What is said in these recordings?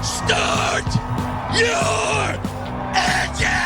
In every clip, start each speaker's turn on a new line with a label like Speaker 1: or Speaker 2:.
Speaker 1: Start your engine!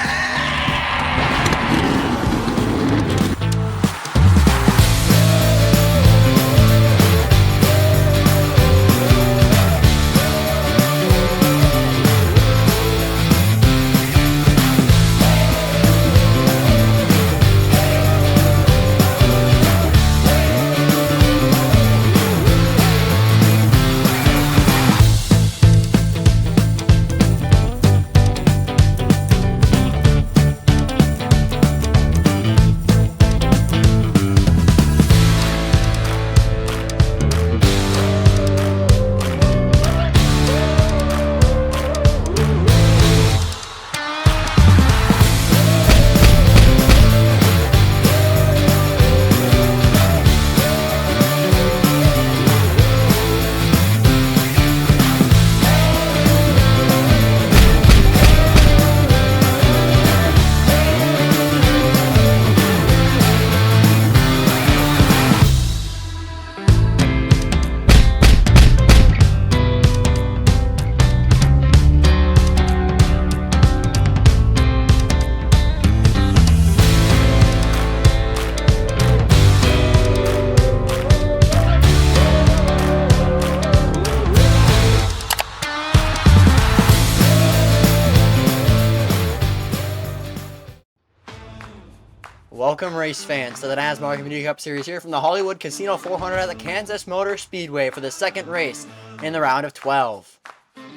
Speaker 2: Welcome, race fans, to the Nasmar Community Cup Series here from the Hollywood Casino 400 at the Kansas Motor Speedway for the second race in the round of 12.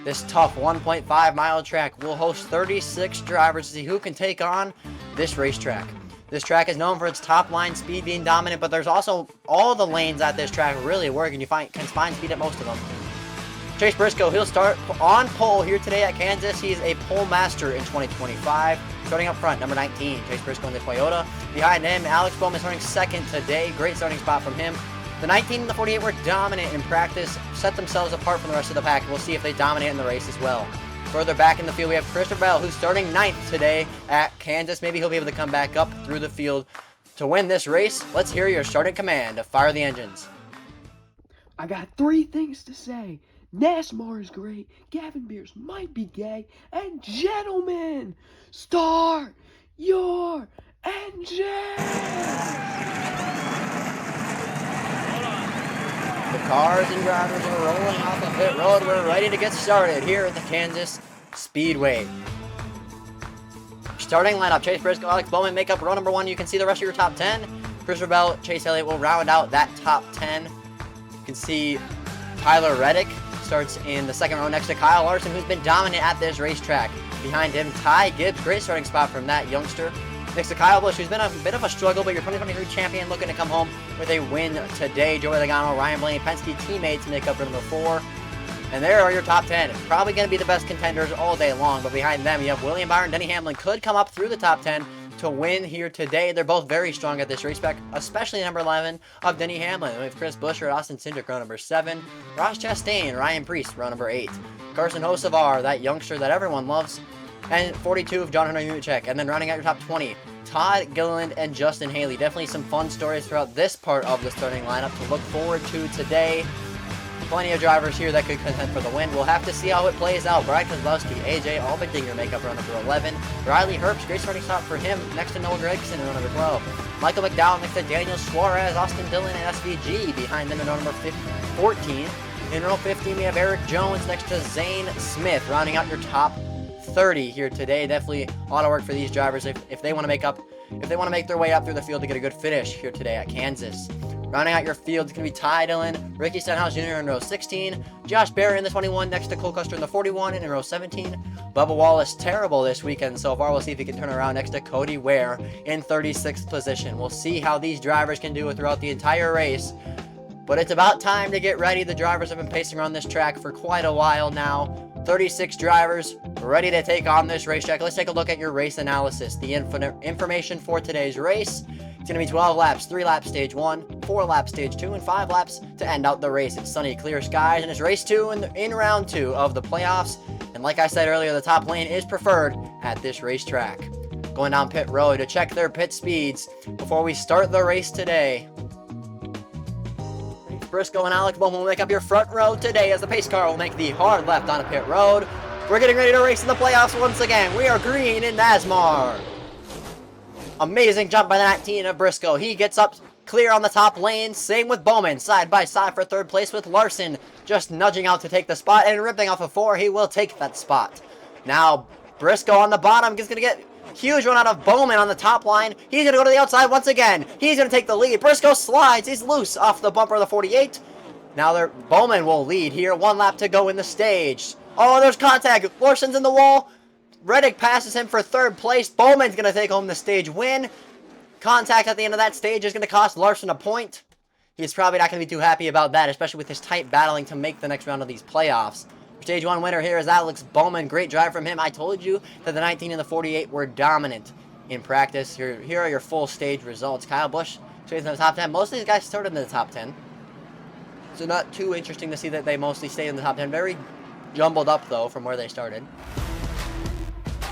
Speaker 2: This tough 1.5 mile track will host 36 drivers to see who can take on this racetrack. This track is known for its top line speed being dominant, but there's also all the lanes at this track really work, and you can find speed at most of them. Chase Briscoe, he'll start on pole here today at Kansas. He's a pole master in 2025. Starting up front, number 19, Chase Briscoe in the Toyota. Behind him, Alex Bowman starting second today. Great starting spot from him. The 19 and the 48 were dominant in practice, set themselves apart from the rest of the pack. We'll see if they dominate in the race as well. Further back in the field, we have Christopher Bell, who's starting ninth today at Kansas. Maybe he'll be able to come back up through the field to win this race. Let's hear your starting command to fire the engines.
Speaker 3: I got three things to say. Nasmar is great, Gavin Beers might be gay, and gentlemen, start your engine!
Speaker 2: The cars and drivers are rolling off the pit road. We're ready to get started here at the Kansas Speedway. Starting lineup, Chase Briscoe, Alex Bowman make up row number 1. You can see the rest of your top 10. Christopher Bell, Chase Elliott will round out that top 10. You can see Tyler Reddick starts in the second row next to Kyle Larson, who's been dominant at this racetrack. Behind him, Ty Gibbs, great starting spot from that youngster. Next to Kyle Busch, who's been a bit of a struggle, but your 2023 champion looking to come home with a win today. Joey Logano, Ryan Blaney, Penske teammates make up row number 4. And there are your top 10. Probably going to be the best contenders all day long, but behind them you have William Byron, Denny Hamlin could come up through the top 10 to win here today. They're both very strong at this racetrack, especially number 11 of Denny Hamlin. We have Chris Buescher, Austin Cindric, row number 7. Ross Chastain, Ryan Preece, row number 8. Carson Hocevar, that youngster that everyone loves. And 42 of John Hunter Nemechek. And then rounding out your top 20, Todd Gilliland and Justin Haley. Definitely some fun stories throughout this part of the starting lineup to look forward to today. Plenty of drivers here that could contend for the win. We'll have to see how it plays out. Brad Keselowski, AJ Allmendinger make up row number 11. Riley Herbst, great starting spot for him next to Noah Gragson in row number 12. Michael McDowell next to Daniel Suarez, Austin Dillon, and SVG behind them in row number 14. In row 15, we have Eric Jones next to Zane Smith, rounding out your top 30 here today. Definitely a lot of work for these drivers if they want to make their way up through the field to get a good finish here today at Kansas. Rounding out your field is going to be Ty Dillon, Ricky Stenhouse Jr. in row 16, Josh Berry in the 21, next to Cole Custer in the 41, and in row 17, Bubba Wallace, terrible this weekend so far. We'll see if he can turn around next to Cody Ware in 36th position. We'll see how these drivers can do it throughout the entire race, but it's about time to get ready. The drivers have been pacing around this track for quite a while now. 36 drivers ready to take on this racetrack. Let's take a look at your race analysis. The information for today's race. It's going to be 12 laps, 3 laps stage 1, 4 laps stage 2, and 5 laps to end out the race. It's sunny, clear skies, and it's race 2 in round 2 of the playoffs. And like I said earlier, the top lane is preferred at this racetrack. Going down pit road to check their pit speeds before we start the race today. Briscoe and Alex Bowman will make up your front row today as the pace car will make the hard left on a pit road. We're getting ready to race in the playoffs once again. We are green in Nasmar. Amazing jump by the 19 of Briscoe. He gets up clear on the top lane. Same with Bowman. Side by side for third place with Larson. Just nudging out to take the spot and ripping off a 4. He will take that spot. Now Briscoe on the bottom is going to get huge run out of Bowman on the top line. He's going to go to the outside once again. He's going to take the lead. Briscoe slides. He's loose off the bumper of the 48. Now Bowman will lead here. 1 lap to go in the stage. Oh, there's contact. Larson's in the wall. Reddick passes him for third place. Bowman's going to take home the stage win. Contact at the end of that stage is going to cost Larson a point. He's probably not going to be too happy about that, especially with his tight battling to make the next round of these playoffs. Stage 1 winner here is Alex Bowman. Great drive from him. I told you that the 19 and the 48 were dominant in practice. Here are your full stage results. Kyle Busch stays in the top 10. Most of these guys started in the top 10. So not too interesting to see that they mostly stayed in the top 10. Very jumbled up, though, from where they started.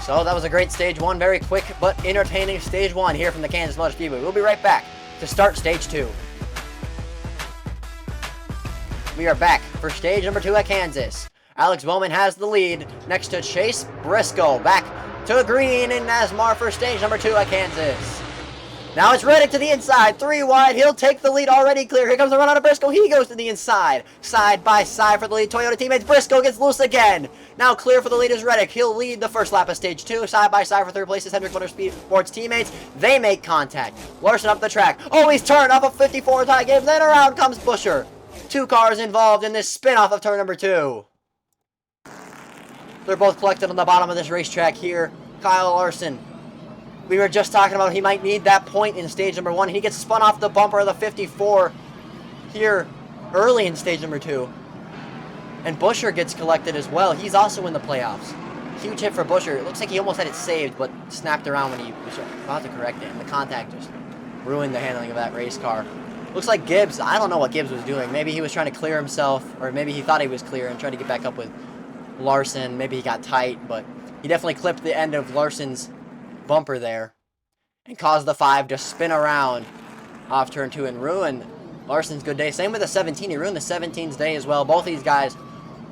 Speaker 2: So that was a great stage 1. Very quick but entertaining stage 1 here from the Kansas Speedway. We'll be right back to start stage 2. We are back for stage number 2 at Kansas. Alex Bowman has the lead next to Chase Briscoe. Back to green in Nasmar for stage number 2 at Kansas. Now it's Reddick to the inside. 3 wide. He'll take the lead already clear. Here comes the run out of Briscoe. He goes to the inside. Side by side for the lead. Toyota teammates. Briscoe gets loose again. Now clear for the lead is Reddick. He'll lead the first lap of stage 2. Side by side for third place is Hendrick Motorsports teammates. They make contact. Larson up the track. Oh, he's turned off a 54 tie game. Then around comes Buscher. 2 cars involved in this spin-off of turn number 2. They're both collected on the bottom of this racetrack here. Kyle Larson. We were just talking about he might need that point in stage number 1. He gets spun off the bumper of the 54 here early in stage number 2. And Buscher gets collected as well. He's also in the playoffs. Huge hit for Buscher. It looks like he almost had it saved, but snapped around when he was about to correct it. And the contact just ruined the handling of that race car. Looks like Gibbs, I don't know what Gibbs was doing. Maybe he was trying to clear himself, or maybe he thought he was clear and tried to get back up with Larson. Maybe he got tight, but he definitely clipped the end of Larson's bumper there and caused the 5 to spin around off turn 2 and ruin Larson's good day. Same with the 17. He ruined the 17's day as well. Both these guys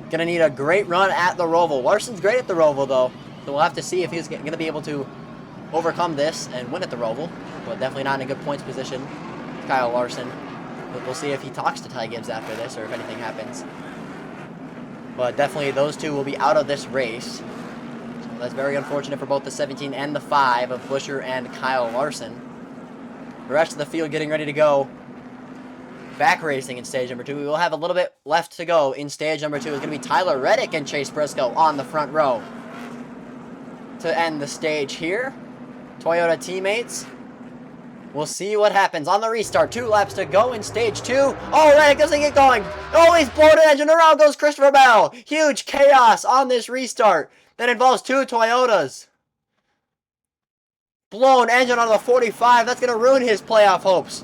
Speaker 2: going to need a great run at the Roval. Larson's great at the Roval, though, so we'll have to see if he's going to be able to overcome this and win at the Roval, but definitely not in a good points position. Kyle Larson. But we'll see if he talks to Ty Gibbs after this or if anything happens. But definitely those two will be out of this race. So that's very unfortunate for both the 17 and the 5 of Buscher and Kyle Larson. The rest of the field getting ready to go. Back racing in stage number 2. We will have a little bit left to go in stage number 2. It's going to be Tyler Reddick and Chase Briscoe on the front row to end the stage here. Toyota teammates. We'll see what happens on the restart. 2 laps to go in stage 2. Oh, Reddick doesn't get going. Oh, he's blown an engine. Around goes Christopher Bell. Huge chaos on this restart that involves 2 Toyotas. Blown engine on the 45. That's going to ruin his playoff hopes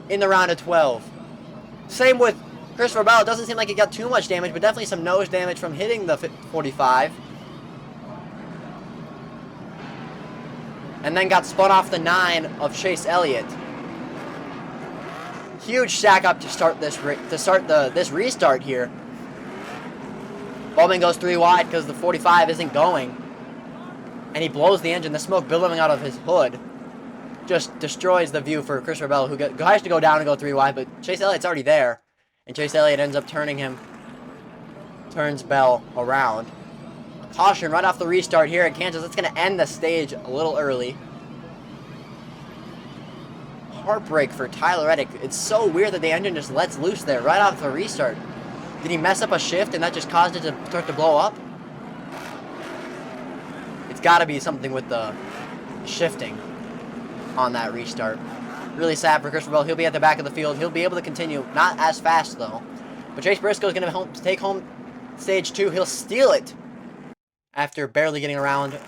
Speaker 2: in the round of 12. Same with Christopher Bell. It doesn't seem like he got too much damage, but definitely some nose damage from hitting the 45. And then got spun off the 9 of Chase Elliott. Huge stack up to start this restart here. Bowman goes 3 wide because the 45 isn't going, and he blows the engine. The smoke billowing out of his hood just destroys the view for Christopher Bell, who has to go down and go 3 wide. But Chase Elliott's already there, and Chase Elliott ends up turns Bell around. Caution right off the restart here at Kansas. That's going to end the stage a little early. Heartbreak for Tyler Reddick. It's so weird that the engine just lets loose there right off the restart. Did he mess up a shift and that just caused it to start to blow up? It's got to be something with the shifting on that restart. Really sad for Christopher Bell. He'll be at the back of the field. He'll be able to continue. Not as fast, though. But Chase Briscoe is going to take home stage 2. He'll steal it after barely getting around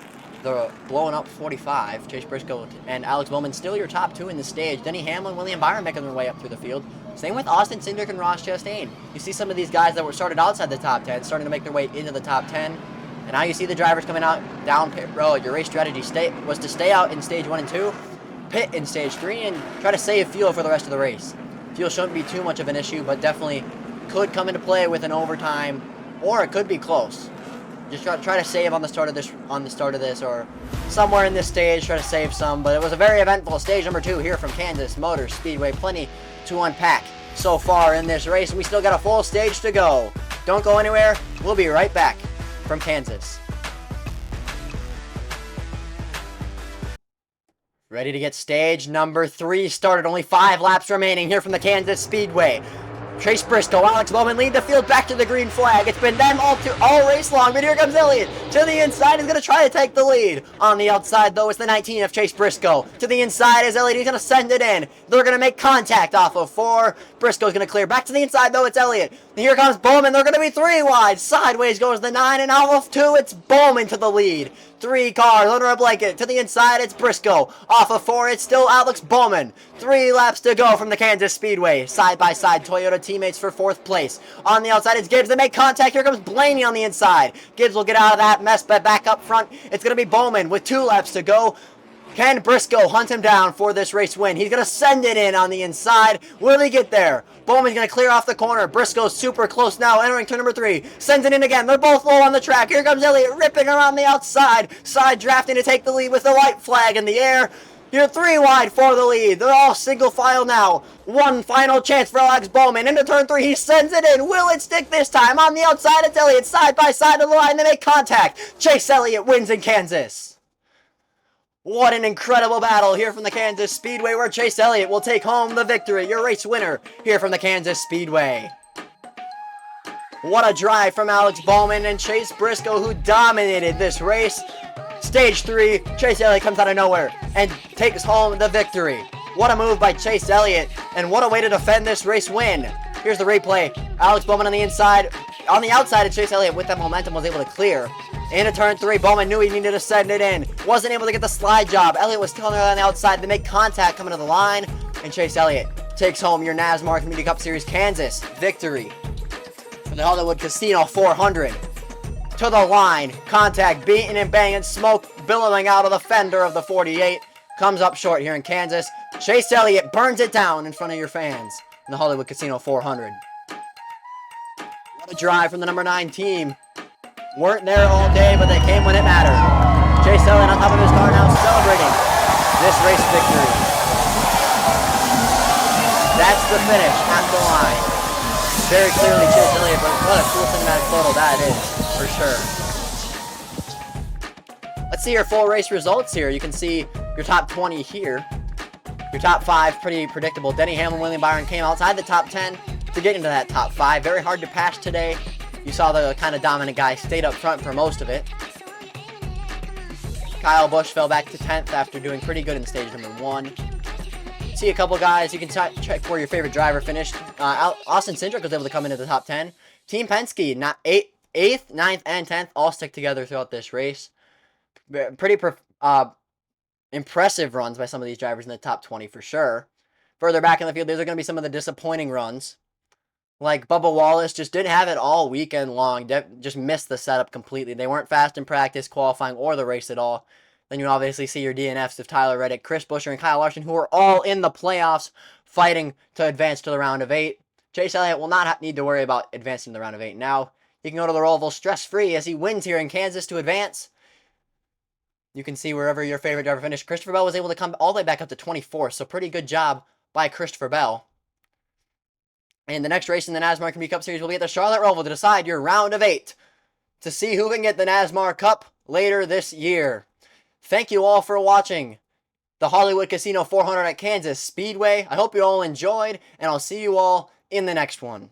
Speaker 2: the blowing up 45. Chase Briscoe and Alex Bowman still your top 2 in the stage. Denny Hamlin, William Byron making their way up through the field. Same with Austin Cindric and Ross Chastain. You see some of these guys that were started outside the top 10 starting to make their way into the top 10. And now you see the drivers coming out down pit road. Your race strategy was to stay out in stage 1 and 2, pit in stage 3, and try to save fuel for the rest of the race. Fuel shouldn't be too much of an issue, but definitely could come into play with an overtime, or it could be close. Just try to save on the start of this, or somewhere in this stage, try to save some. But it was a very eventful stage number 2 here from Kansas Motor Speedway. Plenty to unpack so far in this race. We still got a full stage to go. Don't go anywhere. We'll be right back from Kansas. Ready to get stage number 3 started. Only 5 laps remaining here from the Kansas Speedway. Chase Briscoe, Alex Bowman lead the field back to the green flag. It's been them all race long, but here comes Elliott. To the inside, he's going to try to take the lead. On the outside, though, it's the 19 of Chase Briscoe. To the inside is Elliott. He's going to send it in. They're going to make contact off of 4. Briscoe's going to clear. Back to the inside, though, it's Elliott. Here comes Bowman. They're going to be 3 wide. Sideways goes the 9, and off of 2, it's Bowman to the lead. 3 cars under a blanket. To the inside, it's Briscoe. Off of 4, it's still Alex Bowman. 3 laps to go from the Kansas Speedway. Side-by-side Toyota teammates for 4th place. On the outside, it's Gibbs. They make contact. Here comes Blaney on the inside. Gibbs will get out of that mess, but back up front, it's going to be Bowman with 2 laps to go. Can Briscoe hunt him down for this race win? He's going to send it in on the inside. Will he get there? Bowman's going to clear off the corner. Briscoe's super close now, entering turn number 3. Sends it in again. They're both low on the track. Here comes Elliott ripping around the outside. Side drafting to take the lead with the white flag in the air. You're 3 wide for the lead. They're all single file now. One final chance for Alex Bowman. Into turn 3, he sends it in. Will it stick this time? On the outside, it's Elliott. Side by side of the line, they make contact. Chase Elliott wins in Kansas. What an incredible battle here from the Kansas Speedway, where Chase Elliott will take home the victory. Your race winner here from the Kansas Speedway. What a drive from Alex Bowman and Chase Briscoe, who dominated this race. Stage 3, Chase Elliott comes out of nowhere and takes home the victory. What a move by Chase Elliott, and what a way to defend this race win. Here's the replay. Alex Bowman on the inside. On the outside, Chase Elliott with that momentum was able to clear. Into turn 3, Bowman knew he needed to send it in. Wasn't able to get the slide job. Elliott was still on the outside. They make contact coming to the line, and Chase Elliott takes home your Nasmar Community Cup Series Kansas victory for the Hollywood Casino 400. To the line, contact beating and banging, smoke billowing out of the fender of the 48. Comes up short here in Kansas. Chase Elliott burns it down in front of your fans in the Hollywood Casino 400. What a drive from the number 9 team. Weren't there all day, but they came when it mattered. Chase Elliott on top of his car now, celebrating this race victory. That's the finish at the line. Very clearly Chase Elliott, but what a cool cinematic photo that is, for sure. Let's see your full race results here. You can see your top 20 here. Your top 5, pretty predictable. Denny Hamlin, William Byron came outside the top 10 to get into that top 5. Very hard to pass today. You saw the kind of dominant guy stayed up front for most of it. Kyle Busch fell back to 10th after doing pretty good in stage number 1. See a couple guys. You can check where your favorite driver finished. Austin Cindric was able to come into the top 10. Team Penske, 8th, 9th, and 10th all stick together throughout this race. Pretty impressive runs by some of these drivers in the top 20 for sure. Further back in the field, these are going to be some of the disappointing runs. Like Bubba Wallace just didn't have it all weekend long. Just missed the setup completely. They weren't fast in practice, qualifying, or the race at all. Then you obviously see your DNFs of Tyler Reddick, Chris Buescher, and Kyle Larson, who are all in the playoffs fighting to advance to the round of 8. Chase Elliott will not need to worry about advancing to the round of 8 now. He can go to the Roval stress-free as he wins here in Kansas to advance. You can see wherever your favorite driver finished. Christopher Bell was able to come all the way back up to 24th, so pretty good job by Christopher Bell. And the next race in the NASCAR Community Cup Series will be at the Charlotte Roval to decide your round of 8 to see who can get the NASCAR Cup later this year. Thank you all for watching the Hollywood Casino 400 at Kansas Speedway. I hope you all enjoyed, and I'll see you all in the next one.